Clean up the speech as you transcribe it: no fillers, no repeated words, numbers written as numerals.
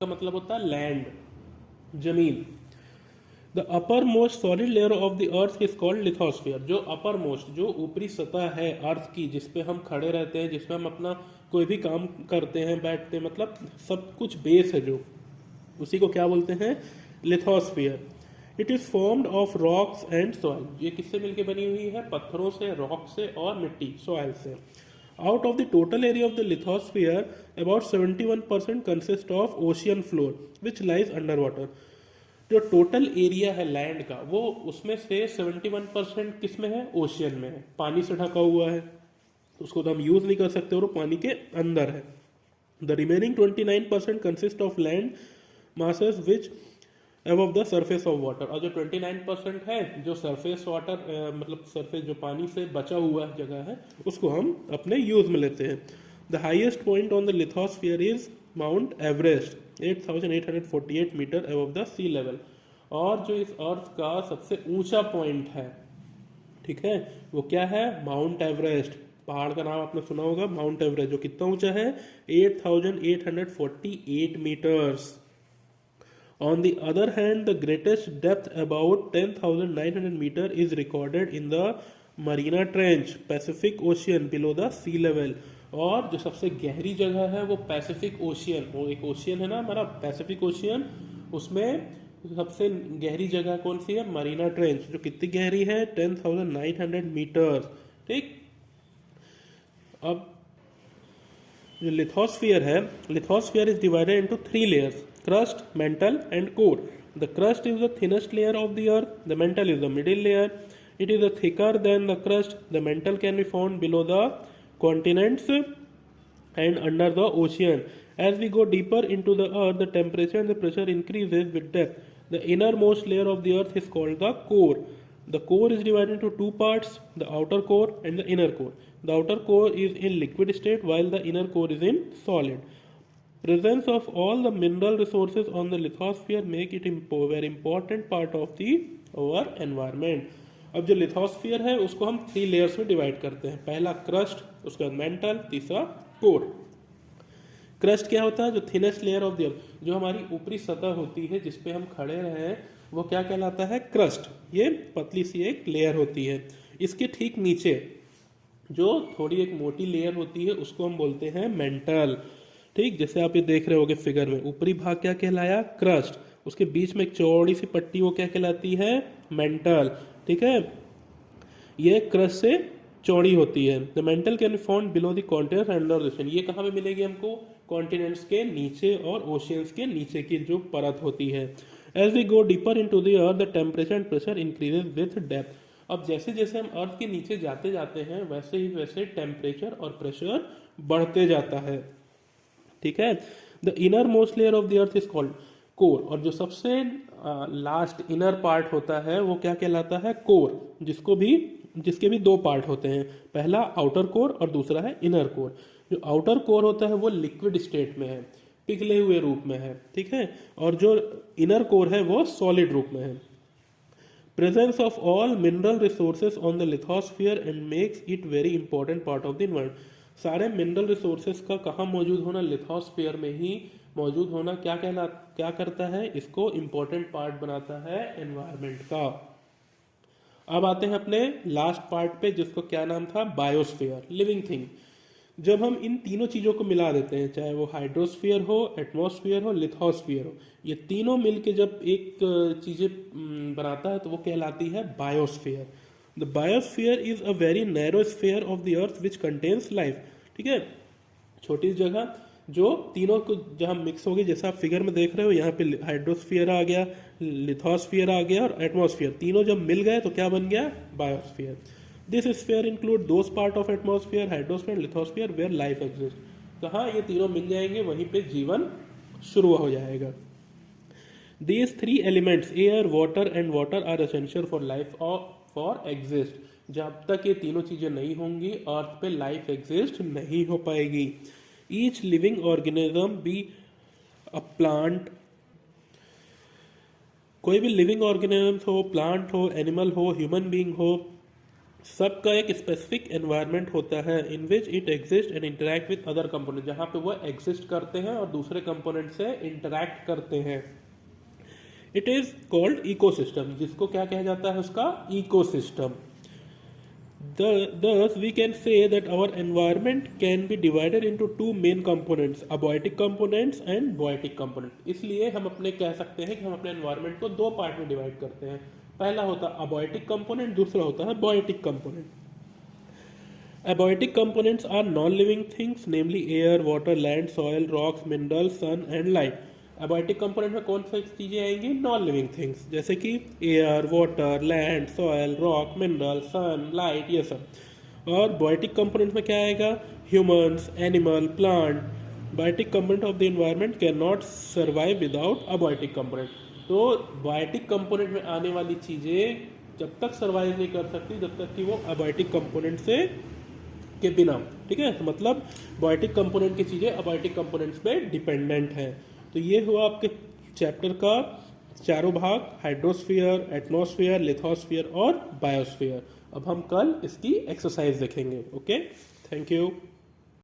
का मतलब होता है लैंड, जमीन। The upper most solid layer of the earth is called lithosphere. जो अपर मोस्ट, जो ऊपरी सतह है अर्थ की, जिसपे हम खड़े रहते हैं, जिसपे हम अपना कोई भी काम करते हैं, बैठते हैं, मतलब सब कुछ बेस है जो, उसी को क्या बोलते हैं? Lithosphere. It is formed of rocks and soil. ये किससे मिलकर बनी हुई है? पत्थरों से, रॉक से और मिट्टी, सॉइल से। Out of the total area of the lithosphere about 71% consist of ocean floor which lies under water. जो टोटल एरिया है लैंड का, वो उसमें से 71% किस में है? ओशियन में है, पानी से ढका हुआ है, उसको तो हम यूज नहीं कर सकते और वो पानी के अंदर है। The remaining 29% consist of land masses which above the surface of water. और जो 29% है जो सरफेस वाटर मतलब सरफेस जो पानी से बचा हुआ जगह है, उसको हम अपने यूज में लेते हैं। The highest point on the lithosphere is Mount Everest 8,848 metre above the sea level. और जो इस अर्थ का सबसे ऊंचा पॉइंट है, ठीक है, वो क्या है? Mount Everest. पहाड़ का नाम आपने सुना होगा, माउंट एवरेस्ट, जो कितना ऊंचा है? 8,848 metres. On the other hand, the greatest depth, about 10,900 meter, is recorded in the Mariana Trench, Pacific Ocean, below the sea level. और जो सबसे गहरी जगह है वो पैसिफिक ओशियन, वो एक ओशियन है ना हमारा पैसिफिक ओशियन, उसमें सबसे गहरी जगह कौन सी है? मरीना ट्रेंच, जो कितनी गहरी है? 10,900 मीटर। ठीक। अब जो लिथोस्फियर है, lithosphere is divided into 3 layers: crust, mantle and core. The crust is the thinnest layer of the earth. The mantle is the middle layer. It is thicker than the crust. The mantle can be found below the continents and under the ocean. As we go deeper into the earth, the temperature and the pressure increases with depth. The innermost layer of the earth is called the core. The core is divided into two parts: the outer core and the inner core. The outer core is in liquid state while the inner core is in solid. Presence of all the mineral resources on the lithosphere make it very important part of the our environment. अब जो lithosphere है उसको हम 3 layers में divide करते हैं। पहला crust, उसके बाद मेंटल, तीसरा कोर। क्रस्ट क्या होता है? जो thinnest layer of the earth, जो हमारी ऊपरी सतह होती है जिसपे हम खड़े रहे हैं, वो क्या कहलाता है? क्रस्ट। ये पतली सी एक लेयर होती है। इसके ठीक नीचे जो थोड़ी एक मोटी लेयर होती है उसको हम बोलते हैं मेंटल। ठीक, जैसे आप ये देख रहे होगे फिगर में, ऊपरी भाग क्या कहलाया? क्रस्ट। उसके बीच में एक चौड़ी सी पट्टी, वो क्या कहलाती है? मेंटल। ठीक है, ये क्रस्ट से चौड़ी होती है। The mental can be found below the continents and ocean. ये कहाँ पे मिलेगी हमको? कॉन्टिनेंट्स के नीचे और ओशियंस के नीचे की जो परत होती है। As we go deeper into the earth, the temperature and pressure increases with depth. अब जैसे जैसे हम अर्थ के नीचे जाते जाते हैं, वैसे ही वैसे टेम्परेचर और प्रेशर बढ़ते जाता है। ठीक है। The inner most layer of the earth is called core. और जो सबसे लास्ट इनर पार्ट होता है वो क्या कहलाता है? कोर। जिसके भी 2 पार्ट होते हैं, पहला आउटर कोर और दूसरा है इनर कोर। जो आउटर कोर होता है वो लिक्विड स्टेट में है, पिघले हुए रूप में है। ठीक है। और जो इनर कोर है वो सॉलिड रूप में है। Presence of all mineral resources on the lithosphere and makes it very important part of the environment. सारे मिनरल रिसोर्सेज का कहाँ मौजूद होना? लिथोस्फियर में ही मौजूद होना क्या करता है? इसको इंपॉर्टेंट पार्ट बनाता है एनवायरनमेंट का। अब आते हैं अपने लास्ट पार्ट पे, जिसको क्या नाम था? Biosphere, living thing. जब हम इन तीनों चीजों को मिला देते हैं, चाहे वो हाइड्रोस्फीयर हो, एटमॉस्फेयर हो, लिथोस्फीयर हो, ये तीनों मिलके जब एक चीजें बनाता है तो वो कहलाती है biosphere. The biosphere is a very narrow sphere of the earth which contains life. ठीक है, छोटी जगह जो तीनों को जहाँ मिक्स हो गई, जैसा आप फिगर में देख रहे हो, यहाँ पे हाइड्रोस्फीयर आ गया, लिथोस्फीयर आ गया और एटमॉस्फेयर, तीनों जब मिल गए तो क्या बन गया? Biosphere. This sphere include those part of atmosphere, hydrosphere, lithosphere where life exist. तो हाँ, ये तीनों मिल जाएंगे, वहीं पे जीवन शुरू हो जाएगा। These 3 elements, air, water and water, are essential for life or for exist. जब तक ये तीनों चीजें नहीं होंगी, अर्थ पे लाइफ एग्जिस्ट नहीं हो पाएगी। Each living organism be a plant, कोई भी लिविंग ऑर्गेनिज्म हो, प्लांट हो, एनिमल हो, ह्यूमन बीइंग हो, सबका एक स्पेसिफिक एनवायरनमेंट होता है in which it exist and interact with other component, जहाँ पे वो एग्जिस्ट करते हैं और दूसरे कंपोनेंट से इंटरैक्ट करते हैं। इट इज कॉल्ड इकोसिस्टम, जिसको क्या कहा जाता है, उसका ecosystem. Thus, we can say that our environment can be divided into two main components, abiotic components and biotic components। इसलिए हम अपने कह सकते हैं कि हम अपने environment को दो पार्ट में डिवाइड करते हैं। पहला होता है abiotic component, दूसरा होता है biotic component। Abiotic components are non-living things, namely air, water, land, soil, rocks, minerals, sun and light। abiotic component में कौन सी चीजें आएंगी? नॉन लिविंग थिंग्स, जैसे कि air, water, land, soil, rock, mineral, sun, light, ये सब। और बायोटिक कंपोनेंट में क्या आएगा? Humans, animal, plant. Biotic component of the environment can not survive without abiotic component. तो बायोटिक कंपोनेंट में आने वाली चीजें जब तक सर्वाइव नहीं कर सकती जब तक कि वो अबायोटिक कंपोनेंट से के बिना, ठीक है। तो मतलब बायोटिक कंपोनेंट की चीजें अबायोटिक कंपोनेंट्स पे डिपेंडेंट है। तो ये हुआ आपके चैप्टर का चारों भाग, हाइड्रोस्फीयर, एटमॉस्फेयर, लिथोस्फीयर और बायोस्फीयर। अब हम कल इसकी एक्सरसाइज देखेंगे। Okay, thank you.